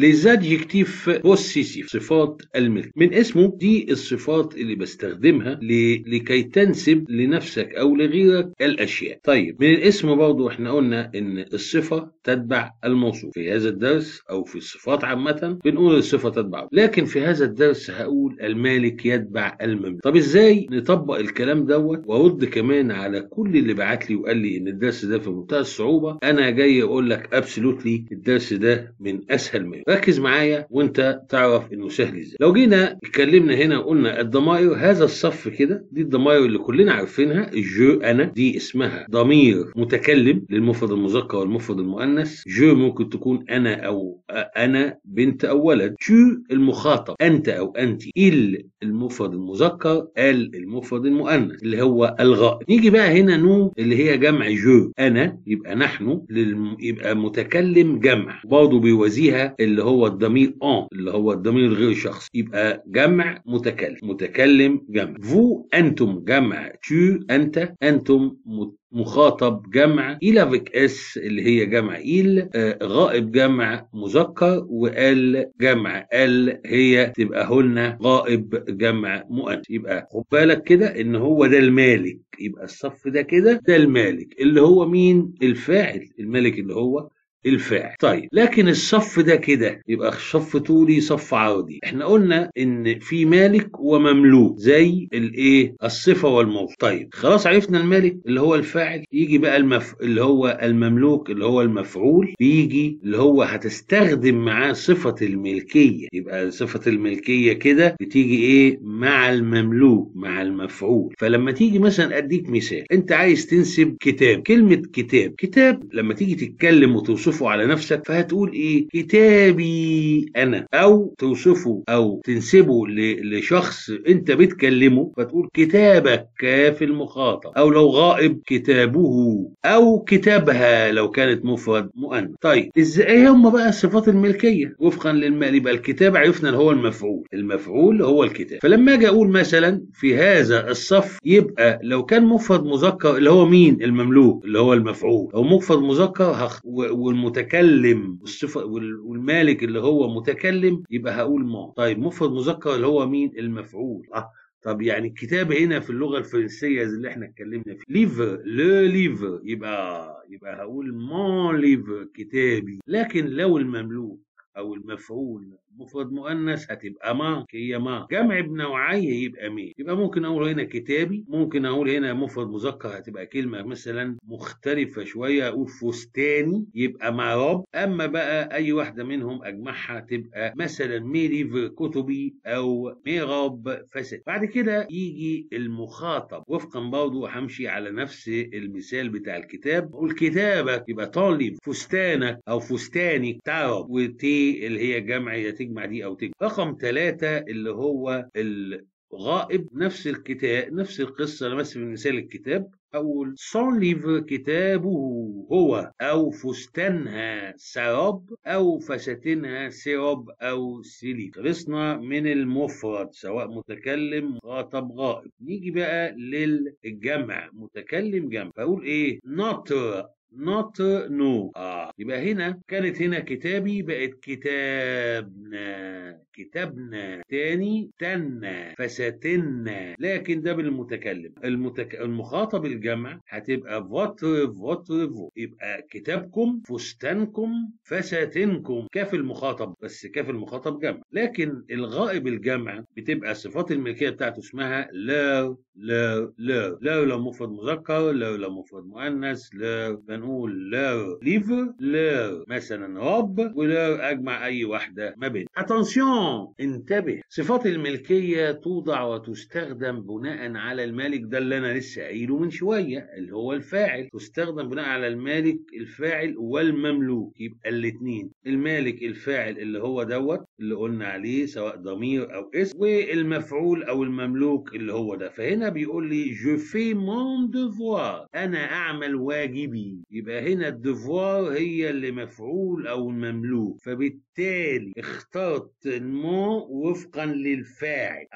les adjectifs possessifs صفات الملك. من اسمه دي الصفات اللي بستخدمها لكي تنسب لنفسك أو لغيرك الأشياء. طيب من الاسم برضو احنا قلنا إن الصفة تتبع الموصوف. في هذا الدرس أو في الصفات عامة بنقول الصفة تتبع، لكن في هذا الدرس هقول المالك يتبع المملوك. طب ازاي نطبق الكلام دوت وارد كمان على كل اللي بعت لي وقال لي ان الدرس ده في منتهى الصعوبة؟ انا جاي اقول لك ابسولوتلي الدرس ده من اسهل ما يمكن. ركز معايا وانت تعرف انه سهل ازاي. لو جينا اتكلمنا هنا وقلنا الضمائر، هذا الصف كده دي الضمائر اللي كلنا عارفينها. جو انا دي اسمها ضمير متكلم للمفرد المذكر والمفرد المؤنث. جو ممكن تكون انا او انا بنت او ولد. تو المخاطب انت او انت. المفرد المذكر. المفرد المؤنث اللي هو الغائب. نيجي بقى هنا نو اللي هي جمع جو انا، يبقى نحن يبقى متكلم جمع برضه بيوازيها اللي هو الضمير اللي هو الضمير غير شخص، يبقى جمع متكلم جمع. فو انتم جمع. تو انت. انتم مخاطب جمع. إلافيك اس اللي هي جمع غائب جمع مذكر، وال جمع هي تبقى هنا غائب جمع مؤنث. يبقى خد بالك كده ان هو ده المالك. يبقى الصف ده كده ده المالك اللي هو مين؟ الفاعل. المالك اللي هو الفاعل. طيب لكن الصف ده كده يبقى صف طولي صف عرضي. احنا قلنا ان في مالك ومملوك زي الايه؟ الصفه والموصوف. طيب خلاص عرفنا المالك اللي هو الفاعل. يجي بقى اللي هو المملوك اللي هو المفعول. بيجي اللي هو هتستخدم معاه صفه الملكيه. يبقى صفه الملكيه كده بتيجي ايه؟ مع المملوك مع المفعول. فلما تيجي مثلا اديك مثال، انت عايز تنسب كتاب. كلمه كتاب لما تيجي تتكلم وتوصف على نفسك فهتقول ايه؟ كتابي انا. او توصفه او تنسبه لشخص انت بتكلمه فتقول كتابك في المخاطب. او لو غائب كتابه، او كتابها لو كانت مفرد مؤنث. طيب ازاي هم بقى صفات الملكيه وفقا للمال؟ يبقى الكتاب عرفنا اللي هو المفعول هو الكتاب. فلما اجي اقول مثلا في هذا الصف، يبقى لو كان مفرد مذكر اللي هو مين؟ المملوك اللي هو المفعول. لو مفرد مذكر والمتكلم والصفه والمالك اللي هو متكلم يبقى هقول ما. طيب مفرد مذكر اللي هو مين؟ المفعول. طب يعني الكتاب هنا في اللغه الفرنسيه زي اللي احنا اتكلمنا فيه ليفر ليفر، يبقى هقول مون ليفر كتابي. لكن لو المملوك او المفعول مفرد مؤنث هتبقى ما. هي ما جمع بنوعيه يبقى مين. يبقى ممكن اقول هنا كتابي، ممكن اقول هنا مفرد مذكر هتبقى كلمه مثلا مختلفه شويه اقول فستاني يبقى معرب. اما بقى اي واحده منهم اجمعها تبقى مثلا ميليف كتبي او ميراب فسد. بعد كده يجي المخاطب وفقا برضه همشي على نفس المثال بتاع الكتاب. اقول كتابك يبقى طالب. فستانك او فستانك تعرب، وتي اللي هي جمع تجمع دي او تجمع. رقم 3 اللي هو الغائب. نفس الكتاب نفس القصه نفس مثال الكتاب. أقول سون ليفر كتابه هو، أو فستانها سراب، أو فساتينها سراب أو سليب. خلصنا من المفرد سواء متكلم مخاطب غائب. نيجي بقى للجمع متكلم جمع. فأقول إيه؟ not no. يبقى هنا كانت هنا كتابي بقت كتابنا تاني تنا فساتنا. لكن ده بالمتكلم. المخاطب الجمع هتبقى فوتر يبقى كتابكم فستانكم فساتنكم. كاف المخاطب بس كاف المخاطب جمع. لكن الغائب الجمع بتبقى صفات الملكيه بتاعته اسمها لا لو مفرد مذكر، لو مفرد مؤنث، نقول لا ليفر، لا مثلا رب، ولا اجمع اي واحده ما بين. اتنسيون انتبه. صفات الملكيه توضع وتستخدم بناء على المالك. ده اللي انا لسه قايله من شويه اللي هو الفاعل. تستخدم بناء على المالك الفاعل والمملوك. يبقى الاثنين المالك الفاعل اللي هو دوت اللي قلنا عليه سواء ضمير او اسم، والمفعول او المملوك اللي هو ده. فهنا بيقول لي جو في مون ديفوار انا اعمل واجبي. يبقى هنا الديفوار هي اللي مفعول او المملوك. فبالتالي اخترت المون وفقا للفاعل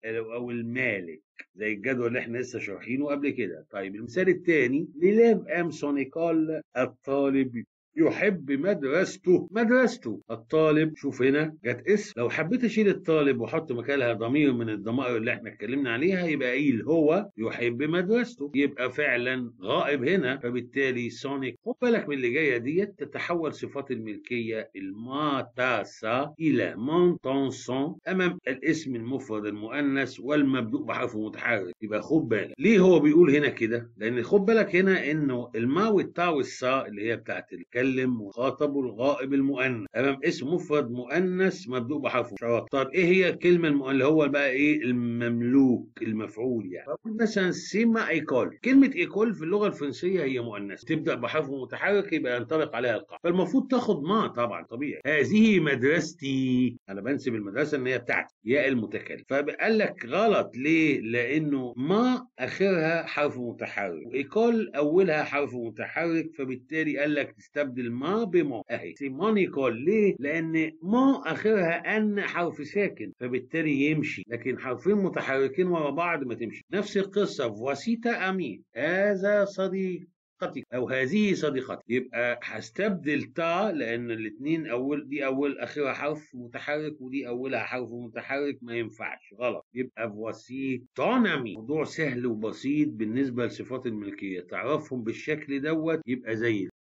او المالك زي الجدول اللي احنا لسه شارحينه قبل كده. طيب المثال الثاني ليليف ام سون ايكول الطالب يحب مدرسته. مدرسته الطالب، شوف هنا جت اسم، لو حبيت اشيل الطالب واحط مكانها ضمير من الضمائر اللي احنا اتكلمنا عليها يبقى قيل هو يحب مدرسته، يبقى فعلا غائب هنا، فبالتالي سونيك. خد بالك من اللي جايه ديت، تتحول صفات الملكيه الماتاسا الى مونتونسون امام الاسم المفرد المؤنث والمبدوء بحرف متحرك. يبقى خد بالك ليه هو بيقول هنا كده، لان خد بالك هنا انه الما والتا والسا اللي هي بتاعت الكلم مخاطب والغائب المؤنث امام اسم مفرد مؤنث مبدوء بحرف مشترك. طب ايه هي الكلمه اللي هو بقى ايه المملوك المفعول يعني. فاقول مثلا سيما ايكول، كلمه ايكول في اللغه الفرنسيه هي مؤنث تبدا بحرف متحرك يبقى ينطبق عليها القاعده، فالمفروض تاخد ما طبعا طبيعي. هذه مدرستي، انا بنسب المدرسه ان هي بتاعتي، ياء المتكلم. فقال لك غلط ليه؟ لانه ما اخرها حرف متحرك وايكول اولها حرف متحرك، فبالتالي قال لك تستبدل ما بما. اهي سيمون ايكول، ليه؟ لان ما اخرها ان حرف ساكن فبالتالي يمشي، لكن حرفين متحركين ورا بعض ما تمشي. نفس القصه فواسيتا امين، هذا صديقتي او هذه صديقتي، يبقى هستبدل تا لان الاثنين دي اول اخرها حرف متحرك ودي اولها حرف متحرك، ما ينفعش، غلط. يبقى فواسي تونامي. موضوع سهل وبسيط بالنسبه لصفات الملكيه، تعرفهم بالشكل دوت يبقى زي